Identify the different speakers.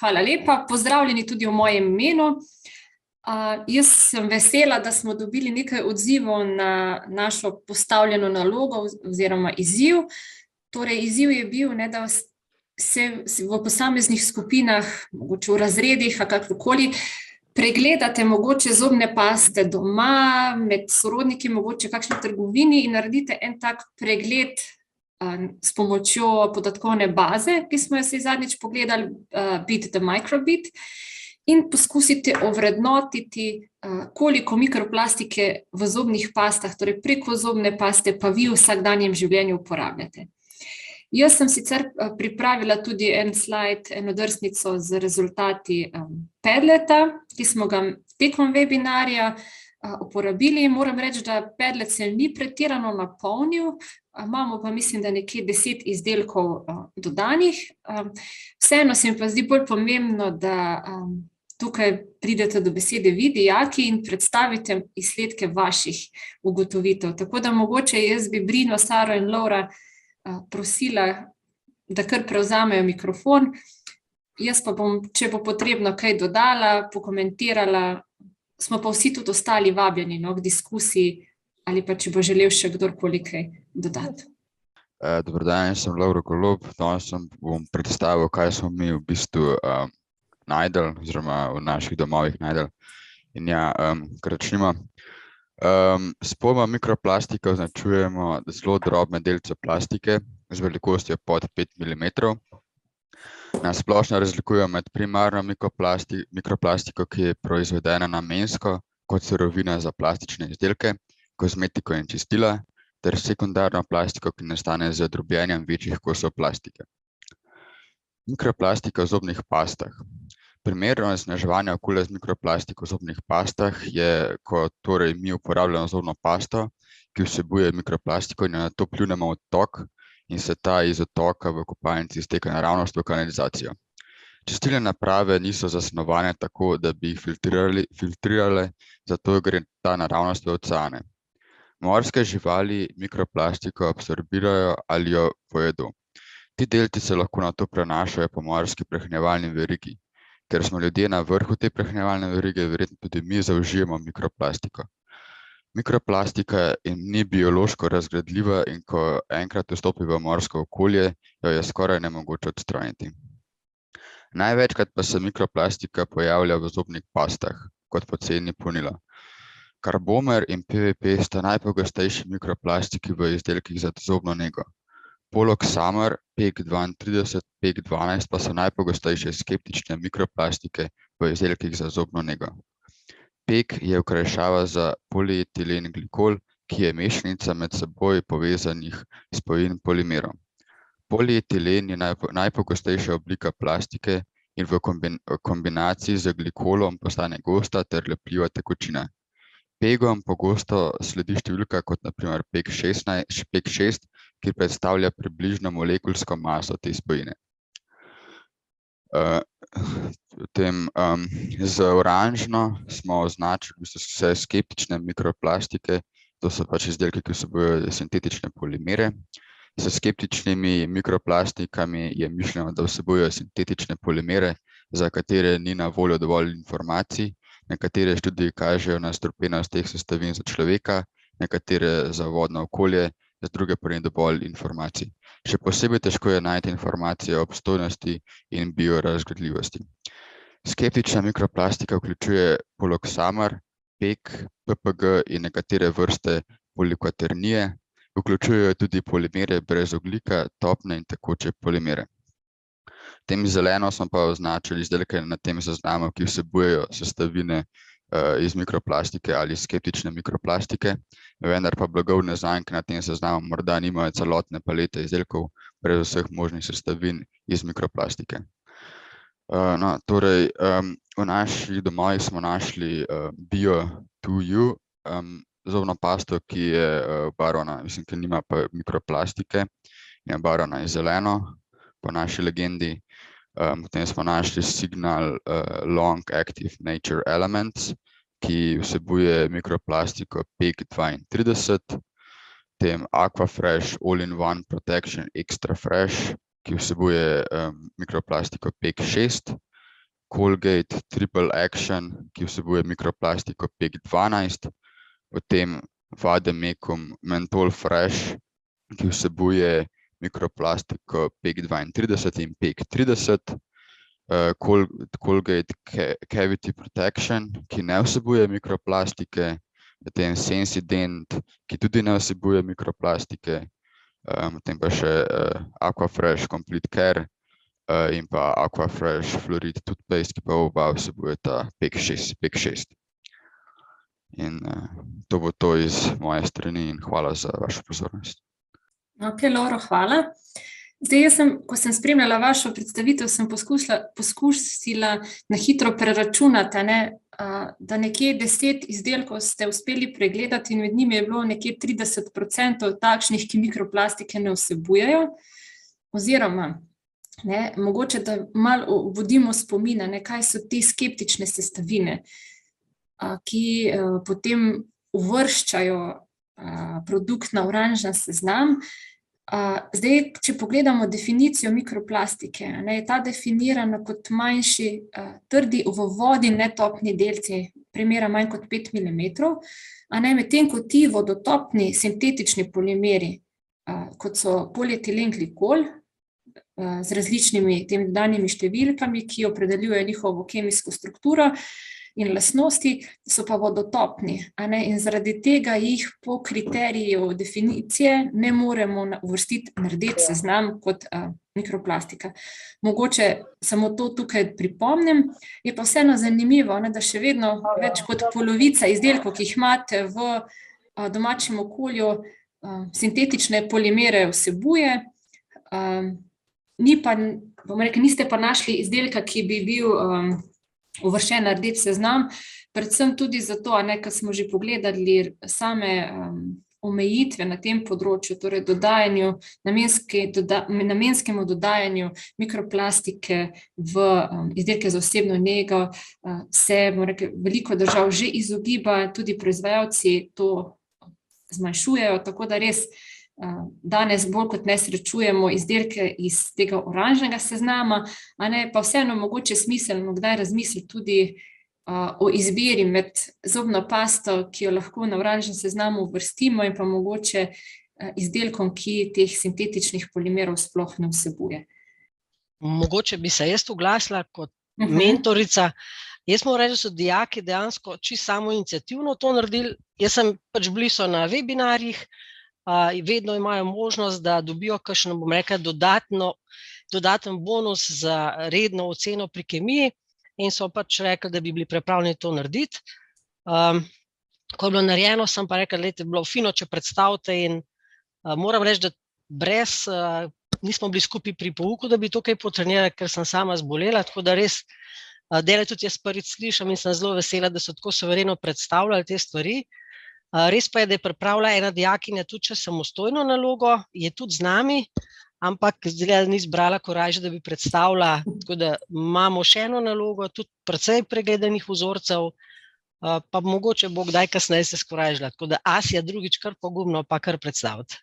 Speaker 1: Hvala lepa, pozdravljeni tudi v mojem imenu. Jaz sem vesela, da smo dobili nekaj odzivov na našo postavljeno nalogo oziroma izziv. Torej, izziv je bil, da se v posameznih skupinah, mogoče v razredih, kakorkoli, pregledate mogoče zobne paste doma, med sorodniki, mogoče v kakšni trgovini in naredite en tak pregled s pomočjo podatkovne baze, ki smo jo si zadnjič pogledali, Beat the Microbeat, in poskusite ovrednotiti, koliko mikroplastike v zobnih pastah, torej preko zobne paste, pa vi v vsakdanjem življenju uporabljate. Jaz sem sicer pripravila tudi en slajd, eno drsnico z rezultati Padleta, ki smo ga tekom webinarja uporabili. Moram reči, da Padlet se ni pretirano napolnil, imamo pa mislim, da nekje 10 izdelkov dodanih. Vseeno se mi pa zdi bolj pomembno, da tukaj pridete do besede vi, dijaki, in predstavite izsledke vaših ugotovitev. Tako da mogoče jaz bi Brino, Saro in Laura prosila, da kar prevzamejo mikrofon. Jaz pa bom, če bo potrebno, kaj dodala, pokomentirala. Smo pa vsi tudi ostali vabljeni k diskusiji, ali pa če bo želel še kdorkoli kaj dodati.
Speaker 2: Dober dan, jaz sem Lovro Golob. Danes bom predstavil, kaj smo mi v bistvu našli, oziroma v naših domovih našli. In ja, kar začnimo. S pojmom mikroplastika označujemo zelo drobne delce plastike z velikostjo pod 5 mm. Na splošno razlikujemo med primarno mikroplastiko, ki je proizvedena namensko kot surovina za plastične izdelke, kozmetiko in čistila, ter sekundarno plastiko, ki nastane z drobljenjem večjih kosov plastike. Mikroplastika v zobnih pastah. Primer onesnaževanja okolja z mikroplastiko v zobnih pastah je, ko torej mi uporabljamo zobno pasto, ki vsebuje mikroplastiko, in na to pljunemo v tok in se ta iz odtoka v kopalnici izteka naravnost v kanalizacijo. Čistilne naprave niso zasnovane tako, da bi jih filtrirale, zato gre ta naravnost v oceane. Morske živali mikroplastiko absorbirajo ali jo pojedo. Ti delci se lahko nato prenašajo po morski prehranjevalni verigi. Ker smo ljudje na vrhu te prehranjevalne verige, verjetno tudi mi zaužijemo mikroplastiko. Mikroplastika ni biološko razgradljiva in ko enkrat vstopi v morsko okolje, jo je skoraj nemogoče odstraniti. Največkrat pa se mikroplastika pojavlja v zobnih pastah kot poceni polnila. Karbomer in PVP sta najpogostejši mikroplastiki v izdelkih za zobno nego. Poloksamer, PEG 32, PEG 12 pa so najpogostejše skeptične mikroplastike v izdelkih za zobno nego. PEG je okrajšava za polietilen glikol, ki je mešanica med seboj povezanih spojin polimerov. Polietilen je najpogostejša oblika plastike in v kombinaciji z glikolom postane gosta ter lepljiva tekočina. PEG-om pogosto sledi številka kot na primer PEG 6, ki predstavlja približno molekulsko maso te spojine. Z oranžno smo označili vse skeptične mikroplastike, to so pač izdelki, ki vsebujejo sintetične polimere. S skeptičnimi mikroplastikami je mišljeno, da vsebujejo sintetične polimere, za katere ni na voljo dovolj informacij. Nekatere študije kažejo na strupenost teh sestavin za človeka, nekatere za vodno okolje, za druge pa ni dovolj informacij. Še posebej težko je najti informacije o obstojnosti in biorazgradljivosti. Skeptična mikroplastika vključuje poloksamer, PEG, PPG in nekatere vrste polikvaternije, vključujejo tudi polimere brez ogljika, topne in tekoče polimere. Tem zeleno smo pa označili izdelke na tem seznamu, ki vsebujejo sestavine iz mikroplastike ali skeptične mikroplastike, vendar pa blagovne znamke na tem seznamu morda nimajo celotne palete izdelkov brez vseh možnih sestavin iz mikroplastike. Torej, v naših domovih smo našli Bio2U zobno pasto, ki je obarvana, mislim, ki nima pa mikroplastike, je obarvana iz zeleno, po naši legendi. Potem smo našli Signal Long Active Nature Elements, ki vsebuje mikroplastiko PEG 32, potem Aquafresh All-in-One Protection Extra Fresh, ki vsebuje mikroplastiko PEG 6, Colgate Triple Action, ki vsebuje mikroplastiko PEG-12, potem Vademecum Menthol Fresh, ki vsebuje mikroplastiko PEG-32 in PEG-30, Colgate Cavity Protection, ki ne vsebuje mikroplastike, potem Sensident, ki tudi ne vsebuje mikroplastike, potem pa še Aquafresh Complete Care in pa Aquafresh Fluoride Toothpaste, ki pa oba vsebujeta PEG-6. In to bo to iz moje strani in hvala za vašo pozornost.
Speaker 1: Ok, Loro, hvala. Zdaj, ko sem spremljala vašo predstavitev, sem poskusila na hitro preračunati, da nekje 10 izdelkov ste uspeli pregledati in med njimi je bilo nekje 30% takšnih, ki mikroplastike ne vsebujejo, oziroma mogoče, da malo vodimo spomina, kaj so te skeptične sestavine, ki potem uvrščajo produkt na oranžni seznam. Zdaj, če pogledamo definicijo mikroplastike, je ta definirana kot manjši, trdi v vodi netopni delci, premera manj kot 5 mm, medtem ko ti vodotopni sintetični polimeri, kot so polietilen glikol, z različnimi tem dodanimi številkami, ki opredeljujejo njihovo kemijsko strukturo in lastnosti, so pa vodotopni, in zaradi tega jih po kriteriju definicije ne moremo uvrstiti na rdeč seznam kot mikroplastika. Mogoče samo to tukaj pripomnim, je pa vseeno zanimivo, da še vedno več kot polovica izdelkov, ki jih imate v domačem okolju, sintetične polimere vsebuje, niste pa našli izdelka, ki bi bil uvrščen na rdeč seznam, predvsem tudi zato, ker smo že pogledali same omejitve na tem področju, torej namenskemu dodajanju mikroplastike v izdelke za osebno nego, se veliko držav že izogiba, tudi proizvajalci to zmanjšujejo, tako da res danes bolj kot ne srečujemo izdelke iz tega oranžnega seznama, pa vseeno mogoče smiselno kdaj razmisliti tudi o izbiri med zobno pasto, ki jo lahko na oranžnem seznamu uvrstimo, in pa mogoče izdelkom, ki teh sintetičnih polimerov sploh ne vsebuje.
Speaker 3: Mogoče bi se jaz oglasila kot mentorica. Jaz moram reči, da so dijaki dejansko čisto samoiniciativno to naredili. Jaz sem pač blizu na webinarjih, vedno imajo možnost, da dobijo kakšen, dodaten bonus za redno oceno pri kemiji in so pač rekli, da bi bili pripravljeni to narediti. Ko je bilo narejeno, sem pa rekla, da je bilo fino, če predstavite, in moram reči, da nismo bili skupaj pri pouku, da bi to kaj potrenirali, ker sem sama zbolela, tako da res delaj tudi jaz prvič slišam in sem zelo vesela, da so tako suvereno predstavljali te stvari. Res pa je, da je pripravila ena dijakinja tudi še samostojno nalogo, je tudi z nami, ampak zdaj ni zbrala korajže, da bi predstavila, tako da imamo še eno nalogo, tudi precej pregledanih vzorcev, pa mogoče bo kdaj kasneje se skorajžila, tako da Asja drugič kar pogumno pa kar predstaviti.